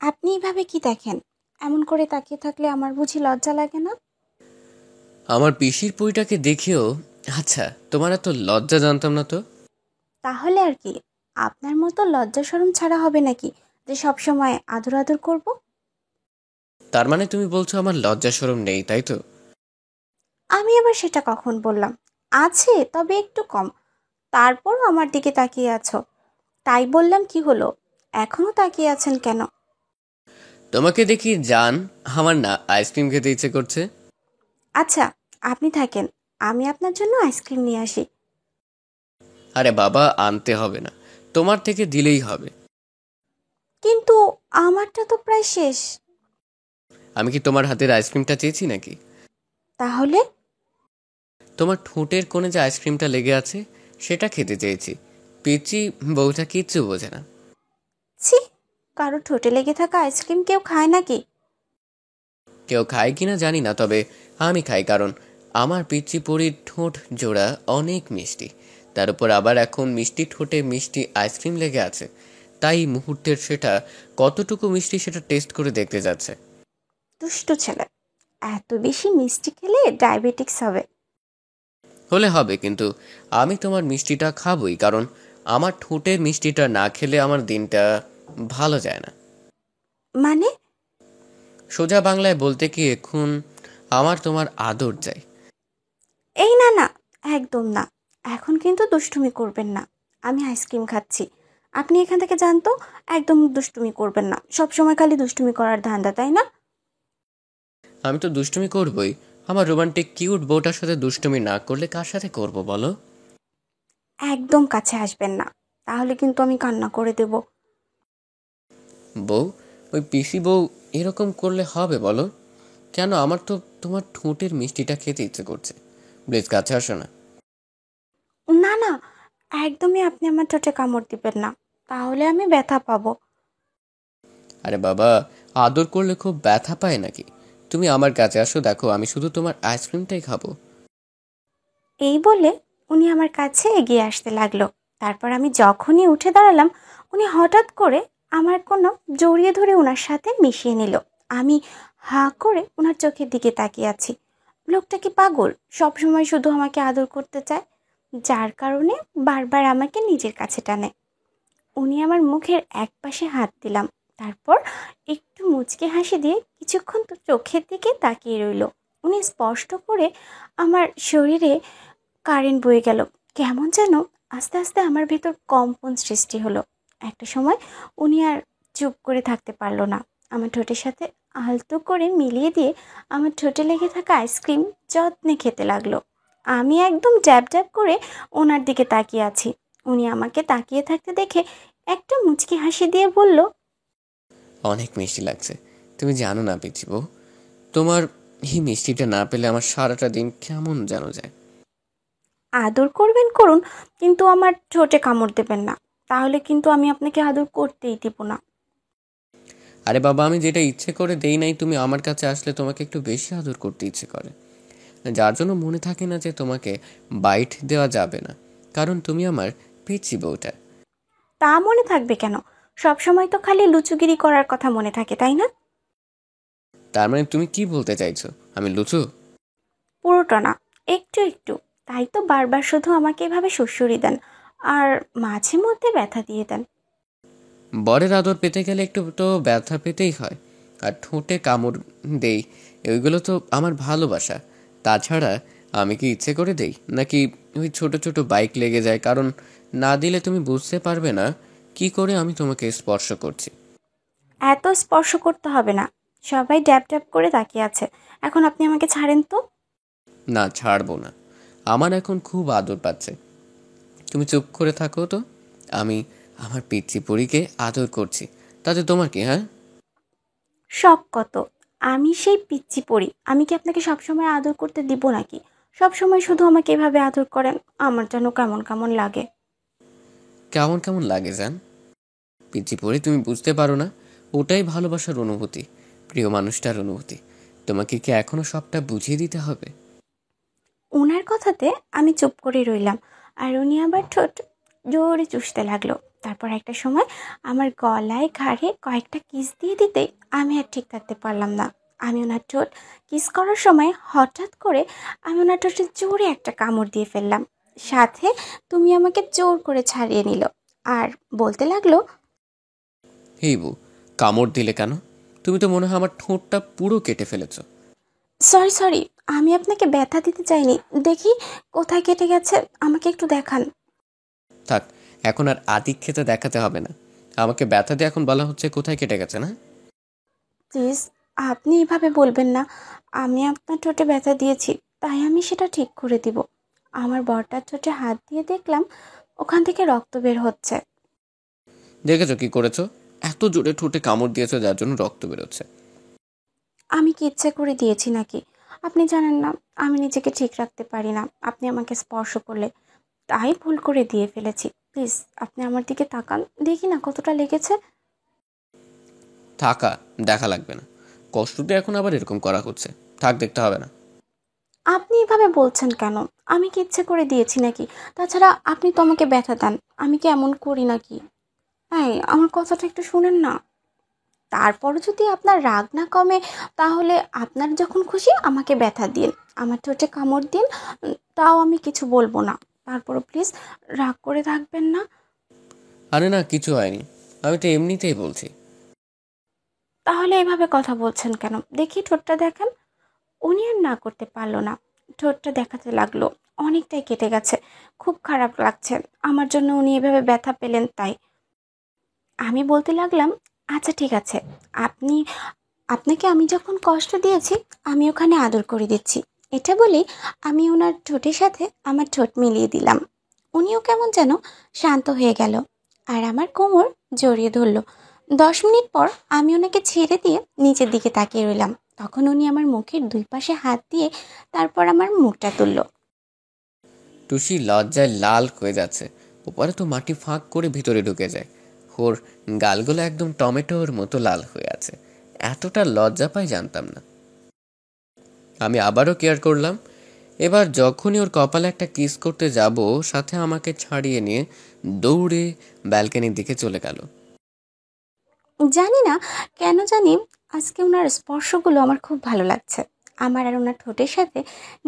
আপনি এভাবে কি দেখেন? এমন করে তাকিয়ে থাকলে আমার বুঝি লজ্জা লাগে না? আমার পিসির পইটাকে দেখেও আচ্ছা, তোমার এত লজ্জা জানতাম না তো। তাহলে আর কি? আপনার মতো লজ্জা শরম ছাড়া হবে নাকি যে সব সময় আদর আদর করব? তার মানে তুমি বলছো আমার লজ্জা শরম নেই, তাই তো? আমি আবার সেটা কখন বললাম? আছে, তবে একটু কম। তারপরও আমার দিকে তাকিয়ে আছো। তাই বললাম, কি হলো? এখনো তাকিয়ে আছেন কেন? তোমাকে দেখি জান, আমার না আইসক্রিম খেতে ইচ্ছে করছে। আচ্ছা, আপনি থাকেন, আমি আপনার জন্য আইসক্রিম নিয়ে আসি। আরে বাবা, আনতে হবে না, তোমার থেকে দিলেই হবে। কিন্তু আমারটা তো প্রায় শেষ। আমি কি তোমার হাতের আইসক্রিমটা চেয়েছি নাকি? তাহলে? তোমার ঠোঁটের কোণে যে আইসক্রিমটা লেগে আছে সেটা খেতে চেয়েছি। পিচি বউটা কিচ্ছু বোঝে না। ছি, কারো ঠোঁটে লেগে থাকা আইসক্রিম কেউ খায় নাকি? কেউ খায় কিনা জানি না, তবে আমি খাই, কারণ আমার পিচ্চি পরির ঠোঁট জোড়া অনেক মিষ্টি। তার উপর আবার এখন মিষ্টি ঠোঁটে মিষ্টি আইসক্রিম লেগে আছে। তাই মুহূর্তের সেটা কতটুকু মিষ্টি সেটা টেস্ট করে দেখতে যাচ্ছে। দুষ্টু ছেলে। এত বেশি মিষ্টি খেলে ডায়াবেটিক্স হবে। হলে হবে, কিন্তু আমি তোমার মিষ্টিটা খাবই, কারণ আমার ঠোঁটের মিষ্টিটা না খেলে আমার দিনটা ভালো যায় না। মানে? সোজা বাংলায় বলতে কি এখন আমার তোমার আদর চাই। এই না না, একদম না। এখন কিন্তু দুষ্টুমি করবেন না। আমি আইসক্রিম খাচ্ছি। আপনি এখান থেকে যান তো। একদম দুষ্টুমি করবেন না, সব সময় খালি দুষ্টুমি করার ধান্দা, তাই না? আমি তো দুষ্টুমি করবই। আমার রোমান্টিক কিউট বউটার সাথে দুষ্টুমি না করলে কার সাথে করব বলো? একদম কাছে আসবেন না, তাহলে কিন্তু আমি কান্না করে দেব। বউ, ওই পিসি বউ এরকম করলে হবে বলো? কেন, আমার তো তোমার ঠোঁটের মিষ্টিটা খেতে ইচ্ছে করছে। প্লিজ কাছে আসো না। না না, একদমই আপনি আমার ঠোঁটে কামড় দিবেন না, তাহলে আমি ব্যথা পাবো। আরে বাবা, আদর করলে খুব ব্যথা পায় নাকি? তুমি আমার কাছে আসো, দেখো আমি শুধু তোমার আইসক্রিমটাই খাবো। এই বলে উনি আমার কাছে এগিয়ে আসতে লাগলো। তারপর আমি যখনই উঠে দাঁড়ালাম, উনি হঠাৎ করে আমার কোনো জড়িয়ে ধরে ওনার সাথে মিশিয়ে নিল। আমি হাঁ করে ওনার চোখের দিকে তাকিয়ে আছি। লোকটা কি পাগল? সব সময় শুধু আমাকে আদর করতে চায়, যার কারণে বারবার আমাকে নিজের কাছে টানে। উনি আমার মুখের একপাশে হাত দিলাম। তারপর একটু মুচকি হাসি দিয়ে কিছুক্ষণ তো চোখের দিকে তাকিয়ে রইল। উনি স্পষ্ট করে আমার শরীরে কারেন্ট বয়ে গেল। কেমন যেন আস্তে আস্তে আমার ভেতর কম্পন সৃষ্টি হলো। একটা সময় উনি আর চুপ করে থাকতে পারলো না। আমার ঠোঁটের সাথে আলতো করে মিলিয়ে দিয়ে আমার ঠোঁটে লেগে থাকা আইসক্রিম যত্নে খেতে লাগলো। আমি একদম ড্যাব ড্যাব করে ওনার দিকে তাকিয়ে আছি। উনি আমাকে তাকিয়ে থাকতে দেখে একটা মুচকি হাসি দিয়ে বলল, অনেক মিষ্টি লাগছে। তুমি জানো না পিচ্ছি বউ, তোমার এই মিষ্টিটা না পেলে আমার সারাটা দিন কেমন যেন যায়। আদর করবেন করুন, কিন্তু আমার ঠোঁটে কামড় দেবেন না, তাহলে কিন্তু আমি আপনাকে আদর করতেই দিব না। আরে বাবা, আমি যেটা ইচ্ছে করে দেই নাই, তুমি আমার কাছে আসলে তোমাকে একটু বেশি আদর করতে ইচ্ছে করে, যার জন্য মনে থাকে না যে তোমাকে বাইট দেওয়া যাবে না, কারণ তুমি আমার পিচ্ছি বউটা। তা মনে থাকবে কেন? সব সময় তো খালি লুচুগিরি করার কথা মনে থাকে, তাই না? তার মানে তুমি কি বলতে চাইছো, আমি লুচু? পুরোটা না, একটু একটু। তাই তো বারবার শুধু আমাকে এভাবে সুড়সুড়ি দেন, আর মাঝে মধ্যে ব্যথা দিয়ে দেন। বরের আদর পেতে গেলে একটু তো ব্যথা পেতেই হয়, আর ঠোঁটে কামড় দেই, ওইগুলো তো আমার ভালোবাসা। তাছাড়া আমি কি ইচ্ছে করে দেই নাকি ওই ছোট ছোট বাইক লেগে যায়, কারণ না দিলে তুমি বুঝতে পারবে না কি করে আমি তোমাকে স্পর্শ করছি। এত স্পর্শ করতে হবে না। সবাই ড্যাব ড্যাব করে তাকিয়ে আছে। এখন আপনি আমাকে ছাড়েন তো। না, ছাড়বো না। আমার এখন খুব আদর পাচ্ছে। তুমি চুপ করে থাকো তো। আমি আমার পিচ্চি পরীকে আদর করছি, তাতে তোমার কি, হ্যাঁ? শখ কত! আমি সেই পিচ্চি পড়ি, আমি কি আপনাকে সবসময় আদর করতে দিব নাকি? সব সময় শুধু আমাকে এভাবে আদর করেন, আমার যেন কেমন কেমন লাগে। কেমন কেমন লাগে জান? পিচ্চি পড়ি তুমি বুঝতে পারো না? ওটাই ভালোবাসার অনুভূতি, প্রিয় মানুষটার অনুভূতি। তোমাকে কি এখনো সবটা বুঝিয়ে দিতে হবে? ওনার কথাতে আমি চুপ করে রইলাম, আর উনি আবার ঠোঁট জোরে চুষতে লাগলো। তারপর একটা সময় আমার গলায় ঘাড়ে কয়েকটা কিস দিয়ে দিতে আমি আর ঠিক থাকতে পারলাম না। আমি ওনার ঠোঁট কিস করার সময় হঠাৎ করে আমি ওনার ঠোঁটে জোরে একটা কামড় দিয়ে ফেললাম। সাথে তুমি আমাকে জোর করে ছাড়িয়ে নিল আর বলতে লাগলো, হেই বউ, কামড় দিলে কেন? তুমি তো মনে হয় আমার ঠোঁটটা পুরো কেটে ফেলেছো। সরি সরি, আমি আপনাকে ব্যথা দিতে চাইনি। দেখি কোথায় কেটে গেছে, আমাকে একটু দেখান। থাক, এখন আর আদিক্ষেতা দেখাতে হবে না। আমাকে ব্যথা দিয়ে এখন বলা হচ্ছে কোথায় কেটে গেছে, না? প্লিজ, আপনি এভাবে বলবেন না। আমি আপনার ঠোঁটে ব্যথা দিয়েছি, তাই আমি সেটা ঠিক করে দিব। আমার বরটার ঠোঁটে হাত দিয়ে দেখলাম ওখান থেকে রক্ত বের হচ্ছে। দেখেছো কি করেছো? এত জোরে ঠোঁটে কামড় দিয়েছো যার জন্য রক্ত বেরোচ্ছে। আমি কি ইচ্ছে করে দিয়েছি নাকি? আপনি জানেন না আমি নিজেকে ঠিক রাখতে পারি না আপনি আমাকে স্পর্শ করলে, তাই ভুল করে দিয়ে ফেলেছি। প্লিজ আপনি আমার দিকে তাকান, দেখি না কতটা লেগেছে। থাকা দেখা লাগবে না, কষ্টতে এখন আবার এরকম করা হচ্ছে। থাক, দেখতে হবে না। আপনি এভাবে বলছেন কেন? আমি কি ইচ্ছে করে দিয়েছি নাকি? তাছাড়া আপনি তো আমাকে ব্যথা দেন, আমি কি এমন করি নাকি? হ্যাঁ, আমার কথাটা একটু শুনেন না। তারপরও যদি আপনার রাগ না কমে, তাহলে আপনার যখন খুশি আমাকে ব্যথা দিন, আমার ঠোঁটে কামড় দিন, তাও আমি কিছু বলবো না। তারপরও প্লিজ রাগ করে থাকবেন না। আরে না, কিছু হয়নি, আমি তো এমনিতেই বলছি। তাহলে এভাবে কথা বলছেন কেন? দেখি ঠোঁটটা দেখান। উনি আর না করতে পারলো না, ঠোঁটটা দেখাতে লাগলো। অনেকটাই কেটে গেছে, খুব খারাপ লাগছে। আমার জন্য উনি এভাবে ব্যথা পেলেন তাই। আমি বলতে লাগলাম, আচ্ছা ঠিক আছে, আপনি আপনাকে আমি যখন কষ্ট দিয়েছি আমি ওখানে আদর করে দিচ্ছি। এটা বলি আমি ওনার ঠোঁটের সাথে আমার ঠোঁট মিলিয়ে দিলাম। উনিও কেমন যেন শান্ত হয়ে গেল আর আমার কোমর জড়িয়ে ধরলো। 10 মিনিট পর আমি ওনাকে ছেড়ে দিয়ে নিচের দিকে তাকিয়ে রইলাম। তখন উনি আমার মুখের দুই পাশে হাত দিয়ে তারপর আমার মুখটা তুললো। টুসি লজ্জায় লাল হয়ে যাচ্ছে। ওপারে তো মাটি ফাঁক করে ভিতরে ঢুকে যায়। ওর গালগুলো একদম টমেটোর মতো লাল হয়ে আছে। এতটা লজ্জা পাই জানতাম না। আমি আবারও কেয়ার করলাম। এবার যখনই ওর কপালে একটা কিস করতে যাব, সাথে আমাকে ছাড়িয়ে নিয়ে দৌড়ে ব্যালকনির দিকে চলে গেল। জানি না কেন জানি আজকে ওনার স্পর্শগুলো আমার খুব ভালো লাগছে। আমার আর ওনার ঠোঁটের সাথে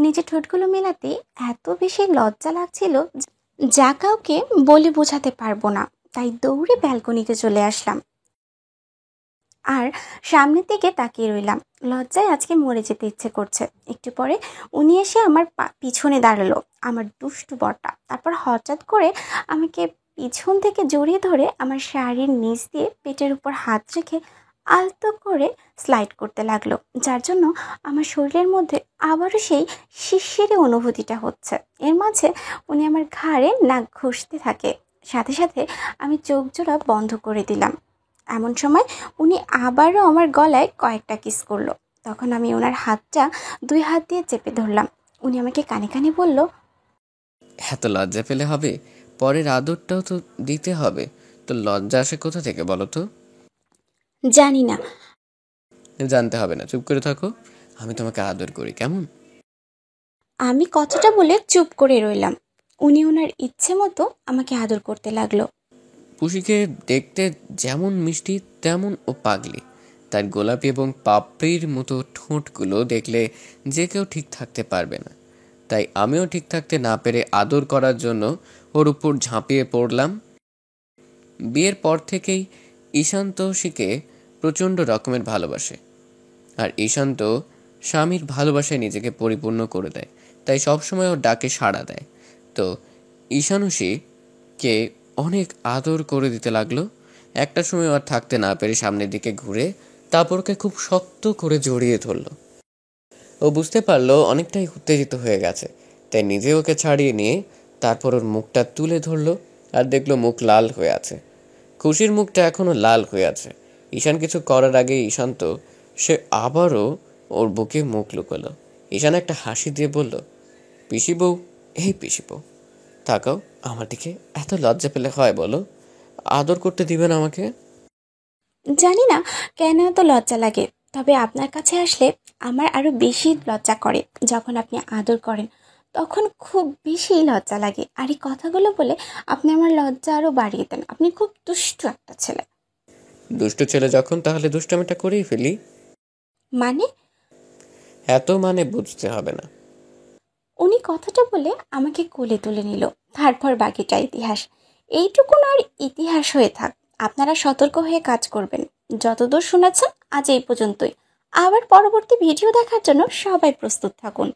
নিজের ঠোঁটগুলো মেলাতে এত বেশি লজ্জা লাগছিল যা কাউকে বলে বোঝাতে পারবো না। তাই দৌড়ে ব্যালকনিতে চলে আসলাম আর সামনের দিকে তাকিয়ে রইলাম। লজ্জায় আজকে মরে যেতে ইচ্ছে করছে। একটু পরে উনি এসে আমার পিছনে দাঁড়ালো, আমার দুষ্টু বরটা। তারপর হঠাৎ করে আমাকে পিছন থেকে জড়িয়ে ধরে আমার শাড়ির নিচ দিয়ে পেটের উপর হাত রেখে আলতো করে স্লাইড করতে লাগলো, যার জন্য আমার শরীরের মধ্যে আবারও সেই শিরশিরে অনুভূতিটা হচ্ছে। এর মাঝে উনি আমার ঘাড়ে নাক ঘষতে থাকে, সাথে সাথে আমি চোখ জোড়া বন্ধ করে দিলাম। এমন সময় উনি আবারও আমার গলায় কয়েকটা কিস করলো। তখন আমি ওনার হাতটা 2 হাত দিয়ে চেপে ধরলাম। উনি আমাকে কানে কানে বলল, এত লজ্জা পেলে হবে? পরের আদরটাও তো দিতে হবে। তো লজ্জা আসে কোথা থেকে বলো তো? জানি না। জানতে হবে না, চুপ করে থাকো। আমি তোমাকে আদর করি, কেমন? আমি কথাটা বলে চুপ করে রইলাম। উনি ওনার ইচ্ছে মতো আমাকে আদর করতে লাগলো। পুষিকে দেখতে যেমন মিষ্টি তেমন ও পাগলি। তার গোলাপি এবং পাপড়ির মতো ঠোঁটগুলো দেখলে যে কেউ ঠিক থাকতে পারবে না। তাই আমিও ঠিক থাকতে না পেরে আদর করার জন্য ওর উপর ঝাঁপিয়ে পড়লাম। বিয়ের পর থেকেই ঈশান্ত শিকে প্রচণ্ড রকমের ভালোবাসে। আর ঈশান্ত স্বামীর ভালোবাসায় নিজেকে পরিপূর্ণ করে দেয়, তাই সবসময় ওর ডাকে সাড়া দেয়। তো ঈশানুষীকে অনেক আদর করে দিতে লাগলো। একটা সময় আর থাকতে না পেরে সামনের দিকে ঘুরে তারপর ওকে খুব শক্ত করে জড়িয়ে ধরলো। ও বুঝতে পারলো অনেকটাই উত্তেজিত হয়ে গেছে, তাই নিজে ওকে ছাড়িয়ে নিয়ে তারপর ওর মুখটা তুলে ধরলো আর দেখলো মুখ লাল হয়ে আছে। খুশির মুখটা এখনো লাল হয়ে আছে। ঈশান কিছু করার আগে ঈশান্ত সে আবারও ওর বুকে মুখ লুকালো। ঈশান একটা হাসি দিয়ে বলল, পিসি বউ, এই পিসি বউ, তাকাও আমার দিকে। এত লজ্জা পেলে হয় বলো? আদর করতে দিবেন আমাকে? জানি না কেন এত লজ্জা লাগে, তবে আপনার কাছে আসলে আমার আরো বেশি লজ্জা করে। যখন আপনি আদর করেন তখন খুব বেশি লজ্জা লাগে। আর এই কথাগুলো বলে আপনি আমার লজ্জা আরও বাড়িয়ে দেন। আপনি খুব দুষ্টু একটা ছেলে। দুষ্ট ছেলে যখন, তাহলে দুষ্টামিটা করেই ফেলি। মানে? এত মানে বুঝতে হবে না। উনি কথাটা বলে আমাকে কোলে তুলে নিল। তারপর বাকিটা ইতিহাস। এইটুকুন আর ইতিহাস হয়ে থাক। আপনারা সতর্ক হয়ে কাজ করবেন। যতদূর শুনেছেন আজ এই পর্যন্তই। আবার পরবর্তী ভিডিও দেখার জন্য সবাই প্রস্তুত থাকুন।